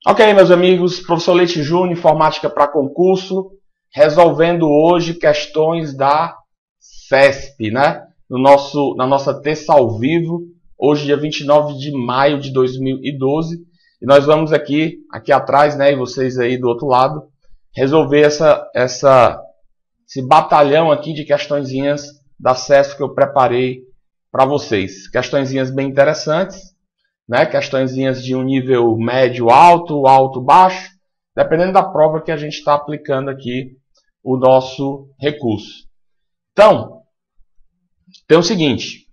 Ok, meus amigos, professor Leite Júnior, informática para concurso, resolvendo hoje questões da CESP, né? Na nossa terça ao vivo, hoje dia 29 de maio de 2012, e nós vamos aqui atrás, né, e vocês aí do outro lado, resolver esse batalhão aqui de questõezinhas da CESP que eu preparei para vocês. Questõezinhas bem interessantes, né? Questõezinhas de um nível médio alto, alto baixo, dependendo da prova que a gente está aplicando aqui o nosso recurso. Então, tem o seguinte,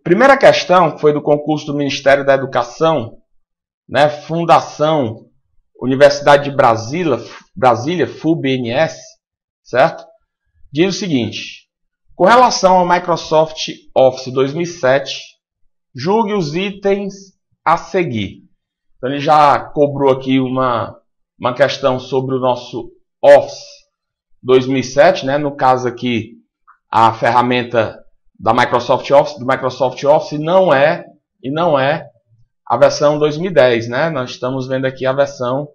primeira questão foi do concurso do Ministério da Educação, né? Fundação Universidade de Brasília, FUBNS, certo? Diz o seguinte, com relação ao Microsoft Office 2007, julgue os itens a seguir. Então ele já cobrou aqui uma questão sobre o nosso Office 2007, né? No caso aqui, a ferramenta da Microsoft Office, do Microsoft Office não é a versão 2010, né? Nós estamos vendo aqui a versão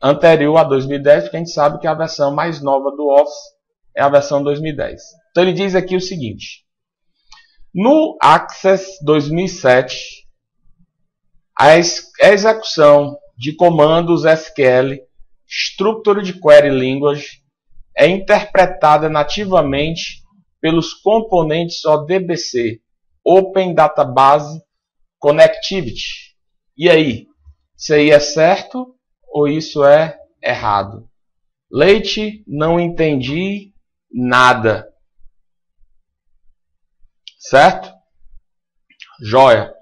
anterior a 2010, porque a gente sabe que a versão mais nova do Office é a versão 2010. Então ele diz aqui o seguinte, no Access 2007, a execução de comandos SQL, Structured Query Language, é interpretada nativamente pelos componentes ODBC, Open Database Connectivity. E aí, isso aí é certo ou isso é errado? Leite, não entendi nada. Certo? Joia.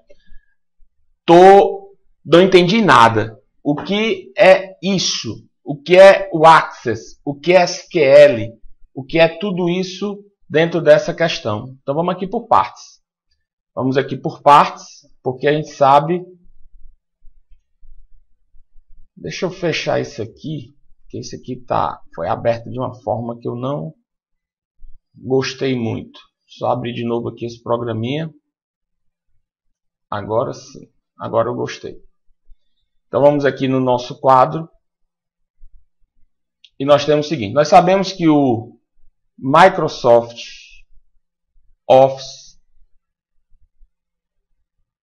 Não entendi nada. O que é isso? O que é o Access? O que é SQL? O que é tudo isso dentro dessa questão? Então vamos aqui por partes. Vamos aqui por partes, porque a gente sabe... Deixa eu fechar isso aqui, porque isso aqui foi aberto de uma forma que eu não gostei muito. Só abrir de novo aqui esse programinha. Agora sim. Agora eu gostei. Então vamos aqui no nosso quadro. E nós temos o seguinte. Nós sabemos que o Microsoft Office,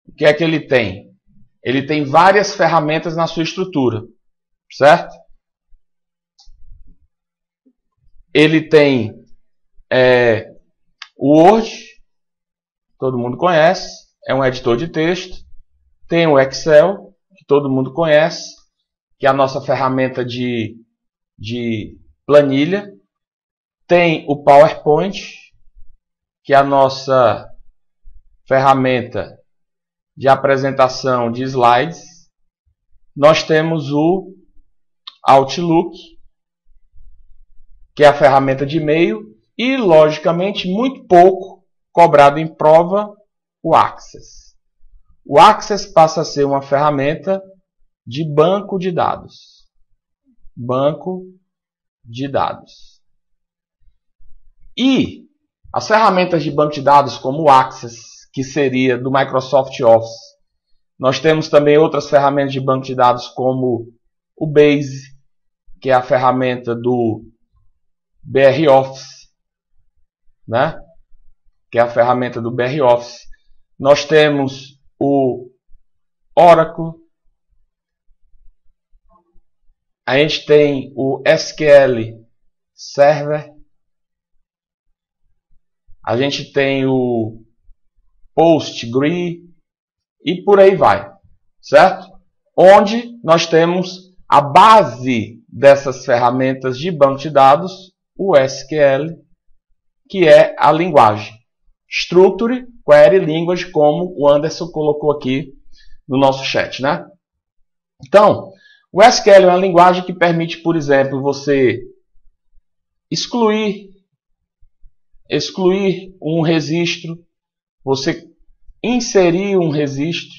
o que é que ele tem? Ele tem várias ferramentas na sua estrutura. Certo? Ele tem o Word, todo mundo conhece, é um editor de texto. Tem o Excel, que todo mundo conhece, que é a nossa ferramenta de planilha. Tem o PowerPoint, que é a nossa ferramenta de apresentação de slides. Nós temos o Outlook, que é a ferramenta de e-mail. E, logicamente, muito pouco cobrado em prova, o Access. O Access passa a ser uma ferramenta de banco de dados. Banco de dados. E as ferramentas de banco de dados, como o Access, que seria do Microsoft Office, nós temos também outras ferramentas de banco de dados, como o Base, que é a ferramenta do BR Office, né? Que é a ferramenta do BR Office. Nós temos o Oracle. A gente tem o SQL Server. A gente tem o PostgreSQL e por aí vai, certo? Onde nós temos a base dessas ferramentas de banco de dados, o SQL, que é a linguagem Structured Query Language, como o Anderson colocou aqui no nosso chat, né? Então, o SQL é uma linguagem que permite, por exemplo, você excluir um registro, você inserir um registro.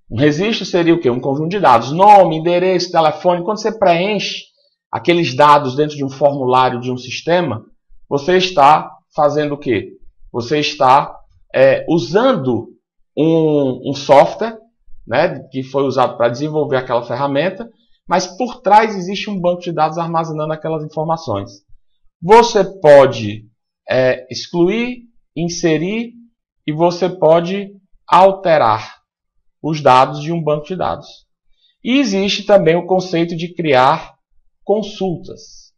Um registro seria o quê? Um conjunto de dados, nome, endereço, telefone. Quando você preenche aqueles dados dentro de um formulário de um sistema, você está fazendo o quê? Você está usando um software, né, que foi usado para desenvolver aquela ferramenta, mas por trás existe um banco de dados armazenando aquelas informações. Você pode excluir, inserir e você pode alterar os dados de um banco de dados. E existe também o conceito de criar consultas.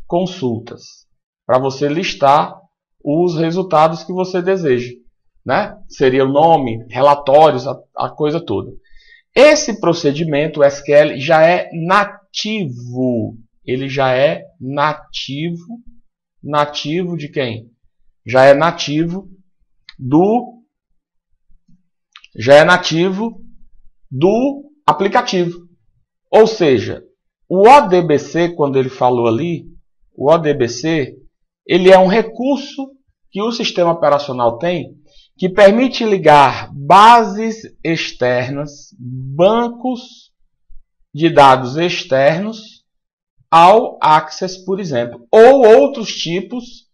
Consultas, para você listar os resultados que você deseja, né? Seria o nome, relatórios, a coisa toda. Esse procedimento, o SQL, já é nativo. Ele já é nativo. Nativo de quem? Já é nativo do aplicativo. Ou seja, o ODBC, quando ele falou ali, o ODBC, ele é um recurso que o sistema operacional tem que permite ligar bases externas, bancos de dados externos ao Access, por exemplo, ou outros tipos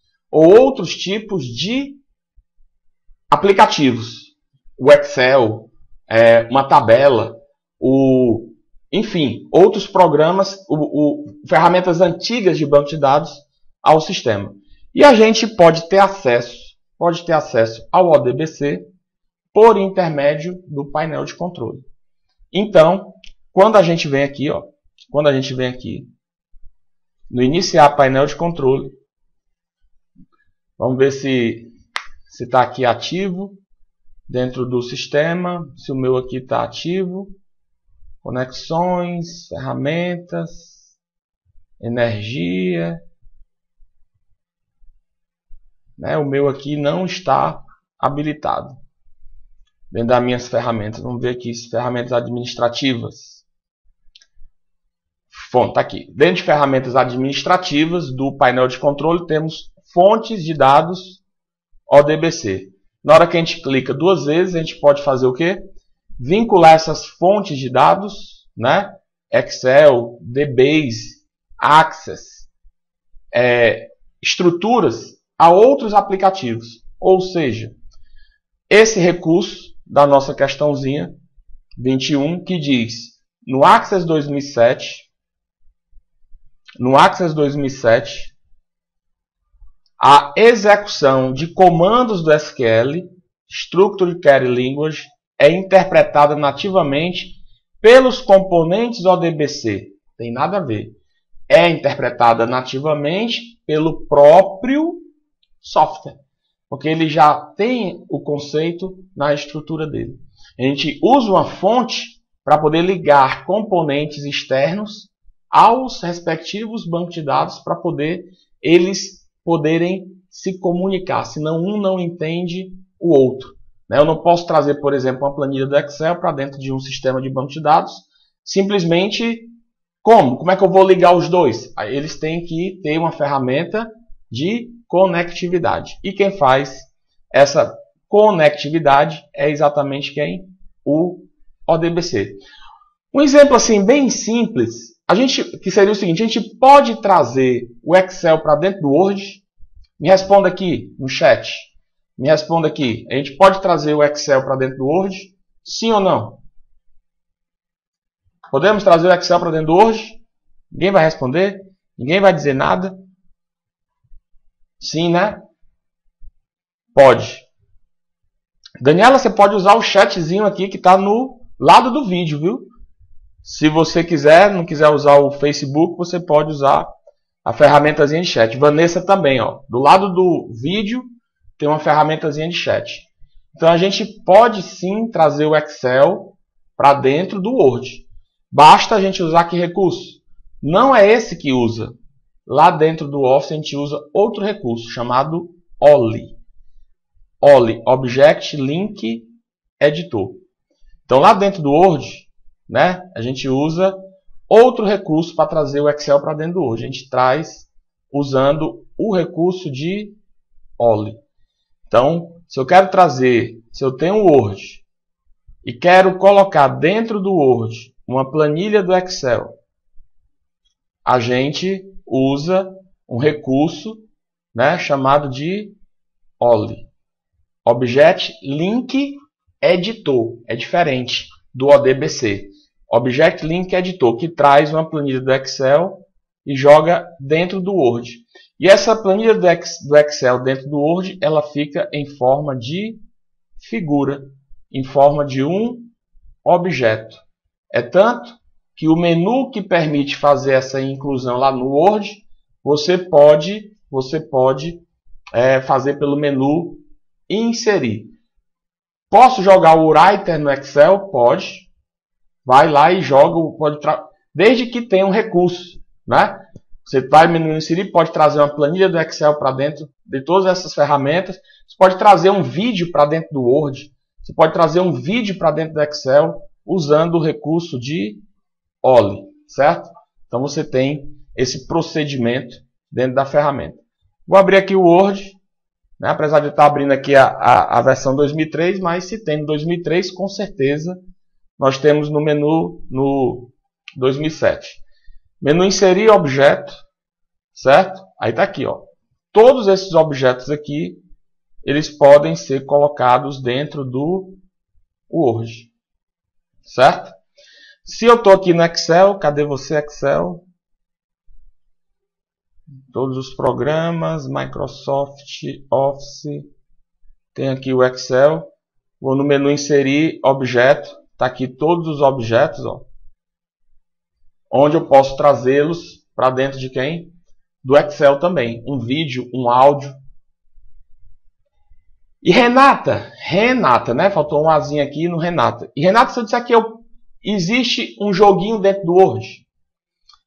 de aplicativos. O Excel, uma tabela, enfim, outros programas, ferramentas antigas de banco de dados ao sistema. E a gente pode ter acesso ao ODBC por intermédio do painel de controle. Então, quando a gente vem aqui, no iniciar painel de controle, vamos ver se está aqui ativo dentro do sistema, se o meu aqui está ativo, conexões, ferramentas, energia, né? O meu aqui não está habilitado dentro das minhas ferramentas. Vamos ver aqui, ferramentas administrativas. Bom, está aqui. Dentro de ferramentas administrativas do painel de controle, temos fontes de dados ODBC. Na hora que a gente clica duas vezes, a gente pode fazer o quê? Vincular essas fontes de dados, né? Excel, DBase, Access, estruturas, a outros aplicativos. Ou seja, esse recurso da nossa questãozinha 21, que diz, no Access 2007, a execução de comandos do SQL, Structured Query Language, é interpretada nativamente pelos componentes ODBC. Tem nada a ver. É interpretada nativamente pelo próprio software, porque ele já tem o conceito na estrutura dele. A gente usa uma fonte para poder ligar componentes externos aos respectivos bancos de dados para eles poderem se comunicar, senão um não entende o outro. Eu não posso trazer, por exemplo, uma planilha do Excel para dentro de um sistema de banco de dados, simplesmente como é que eu vou ligar os dois? Eles têm que ter uma ferramenta de conectividade. E quem faz essa conectividade é exatamente quem? O ODBC. Um exemplo assim bem simples, que seria o seguinte, a gente pode trazer o Excel para dentro do Word? Me responda aqui no chat. Me responda aqui. A gente pode trazer o Excel para dentro do Word? Sim ou não? Podemos trazer o Excel para dentro do Word? Ninguém vai responder? Ninguém vai dizer nada? Sim, né? Pode. Daniela, você pode usar o chatzinho aqui que está no lado do vídeo, viu? Se você não quiser usar o Facebook, você pode usar a ferramentazinha de chat. Vanessa também, ó. Do lado do vídeo tem uma ferramentazinha de chat. Então a gente pode sim trazer o Excel para dentro do Word. Basta a gente usar que recurso? Não é esse que usa. Lá dentro do Office a gente usa outro recurso chamado OLI. OLI, Object Link Editor. Então lá dentro do Word, né, a gente usa outro recurso para trazer o Excel para dentro do Word. A gente traz usando o recurso de OLI. Então, se eu tenho um Word e quero colocar dentro do Word uma planilha do Excel, a gente usa um recurso, né, chamado de OLI. Object Link Editor. É diferente. do ODBC. Object Link Editor, que traz uma planilha do Excel e joga dentro do Word. E essa planilha do Excel dentro do Word, ela fica em forma de figura, em forma de um objeto. É tanto que o menu que permite fazer essa inclusão lá no Word, você pode fazer pelo menu inserir. Posso jogar o Writer no Excel? Pode. Vai lá e joga, desde que tenha um recurso, né? Você vai no menu inserir, pode trazer uma planilha do Excel para dentro de todas essas ferramentas. Você pode trazer um vídeo para dentro do Word. Você pode trazer um vídeo para dentro do Excel usando o recurso de OLE, certo? Então você tem esse procedimento dentro da ferramenta. Vou abrir aqui o Word, né? Apesar de eu estar abrindo aqui a versão 2003, mas se tem no 2003, com certeza nós temos no menu no 2007. Menu inserir objeto, certo? Aí está aqui, ó. Todos esses objetos aqui, eles podem ser colocados dentro do Word, certo? Se eu estou aqui no Excel, cadê você, Excel? Todos os programas, Microsoft Office, tem aqui o Excel. Vou no menu inserir objeto, está aqui todos os objetos, ó, onde eu posso trazê-los para dentro de quem? Do Excel também. Um vídeo, um áudio. E Renata, né? Faltou um azinho aqui no Renata. E Renata, se eu disser que existe um joguinho dentro do Word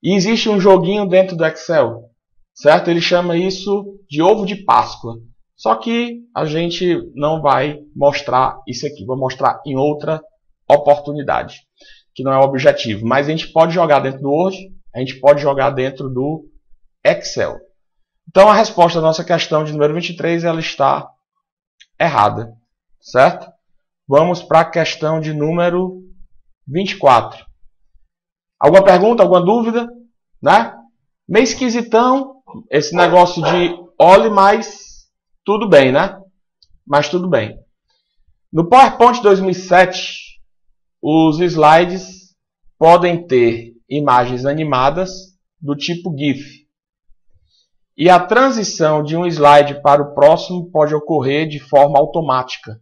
e existe um joguinho dentro do Excel, certo? Ele chama isso de ovo de Páscoa. Só que a gente não vai mostrar isso aqui. Vou mostrar em outra oportunidade, que não é o objetivo. Mas a gente pode jogar dentro do Word, a gente pode jogar dentro do Excel. Então a resposta da nossa questão de número 23, ela está errada, certo? Vamos para a questão de número 24. Alguma pergunta, alguma dúvida? Né? Meio esquisitão esse negócio de OLE, mas tudo bem, né? Mas tudo bem. No PowerPoint 2007, os slides podem ter imagens animadas do tipo GIF. E a transição de um slide para o próximo pode ocorrer de forma automática,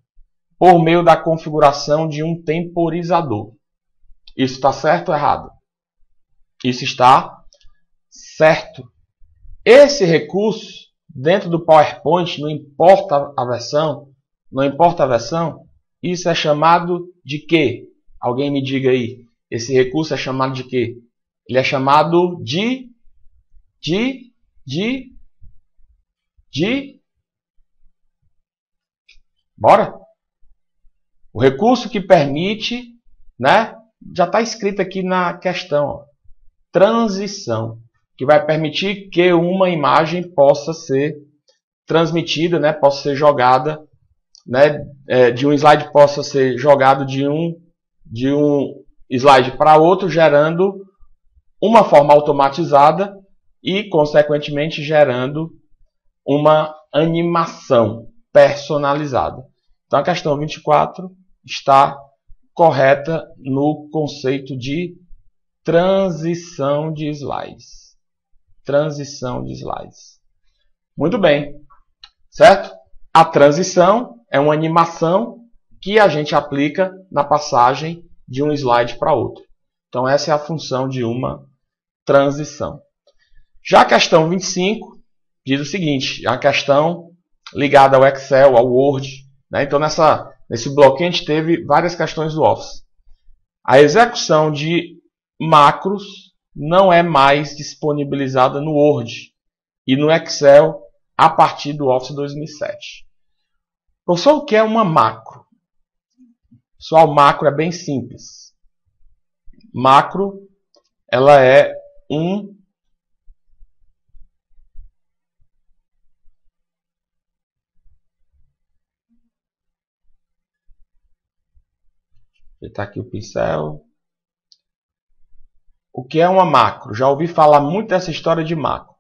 por meio da configuração de um temporizador. Isso está certo ou errado? Isso está certo. Esse recurso, dentro do PowerPoint, não importa a versão, isso é chamado de quê? Alguém me diga aí. Esse recurso é chamado de quê? Ele é chamado de Bora? O recurso que permite, né? Já está escrito aqui na questão, ó, transição, que vai permitir que uma imagem possa ser transmitida, né? Possa ser jogada, né? De um slide possa ser jogado de um slide para outro, gerando uma forma automatizada e, consequentemente, gerando uma animação personalizada. Então, a questão 24 está correta no conceito de transição de slides. Transição de slides. Muito bem. Certo? A transição é uma animação que a gente aplica na passagem de um slide para outro. Então, essa é a função de uma transição. Já a questão 25 diz o seguinte, a questão ligada ao Excel, ao Word, né? Então, nesse bloquinho a gente teve várias questões do Office. A execução de macros não é mais disponibilizada no Word e no Excel a partir do Office 2007. Professor, o que é uma macro? Pessoal, macro é bem simples. Macro, ela é Está aqui o pincel. O que é uma macro? Já ouvi falar muito dessa história de macro.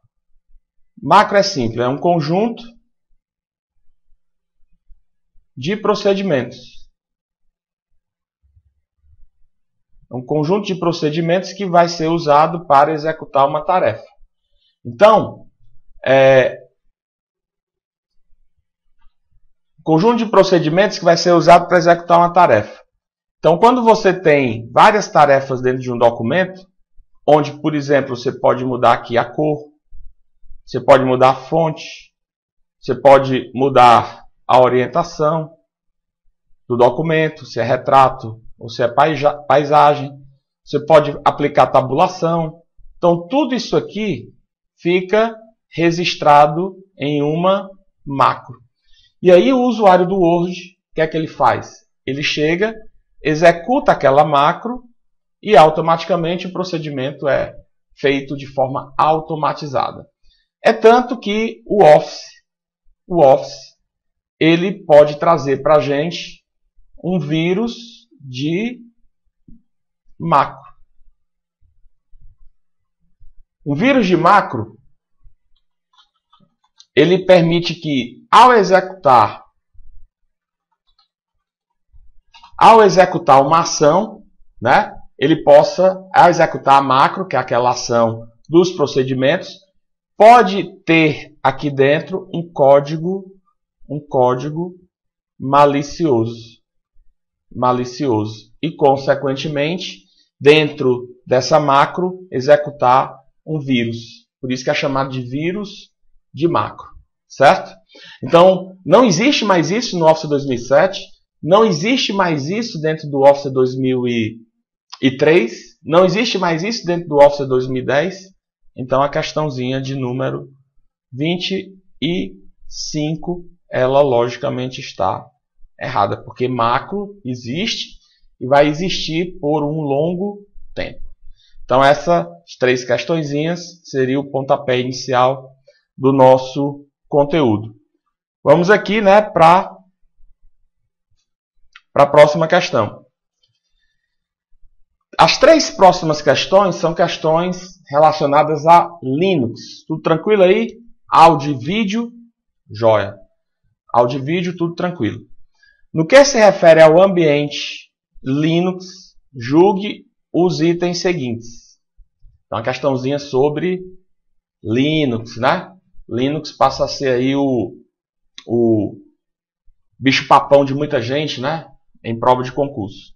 Macro é simples, é um conjunto de procedimentos um conjunto de procedimentos que vai ser usado para executar uma tarefa. Então, conjunto de procedimentos que vai ser usado para executar uma tarefa. Então, quando você tem várias tarefas dentro de um documento, onde, por exemplo, você pode mudar aqui a cor, você pode mudar a fonte, você pode mudar a orientação do documento, se é retrato ou se é paisagem, você pode aplicar tabulação. Então, tudo isso aqui fica registrado em uma macro. E aí o usuário do Word, o que é que ele faz? Ele chega, executa aquela macro e automaticamente o procedimento é feito de forma automatizada. É tanto que o Office, ele pode trazer para a gente um vírus de macro. Um vírus de macro, ele permite que, ao executar uma ação, né, ele possa, ao executar a macro, que é aquela ação dos procedimentos, pode ter aqui dentro um código malicioso. E, consequentemente, dentro dessa macro, executar um vírus. Por isso que é chamado de vírus de macro, certo? Então, não existe mais isso no Office 2007, não existe mais isso dentro do Office 2003, não existe mais isso dentro do Office 2010. Então, a questãozinha de número 25, ela logicamente está errada, porque macro existe e vai existir por um longo tempo. Então, essas 3 questõezinhas seriam o pontapé inicial do nosso conteúdo. Vamos aqui, né, para a próxima questão. As 3 próximas questões são questões relacionadas a Linux. Tudo tranquilo aí? Áudio e vídeo, joia. Áudio e vídeo, tudo tranquilo. No que se refere ao ambiente Linux, julgue os itens seguintes. Então, uma questãozinha sobre Linux, né? Linux passa a ser aí o bicho-papão de muita gente, né? Em prova de concurso.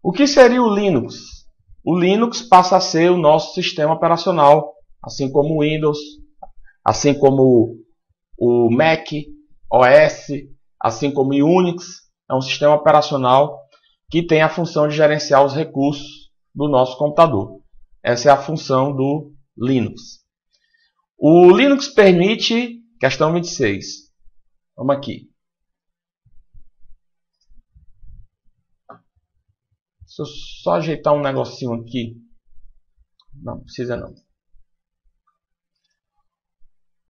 O que seria o Linux? O Linux passa a ser o nosso sistema operacional, assim como o Windows, assim como o Mac OS, assim como o Unix, é um sistema operacional que tem a função de gerenciar os recursos do nosso computador. Essa é a função do Linux. O Linux permite, questão 26, vamos aqui. Deixa eu só ajeitar um negocinho aqui. Não precisa não.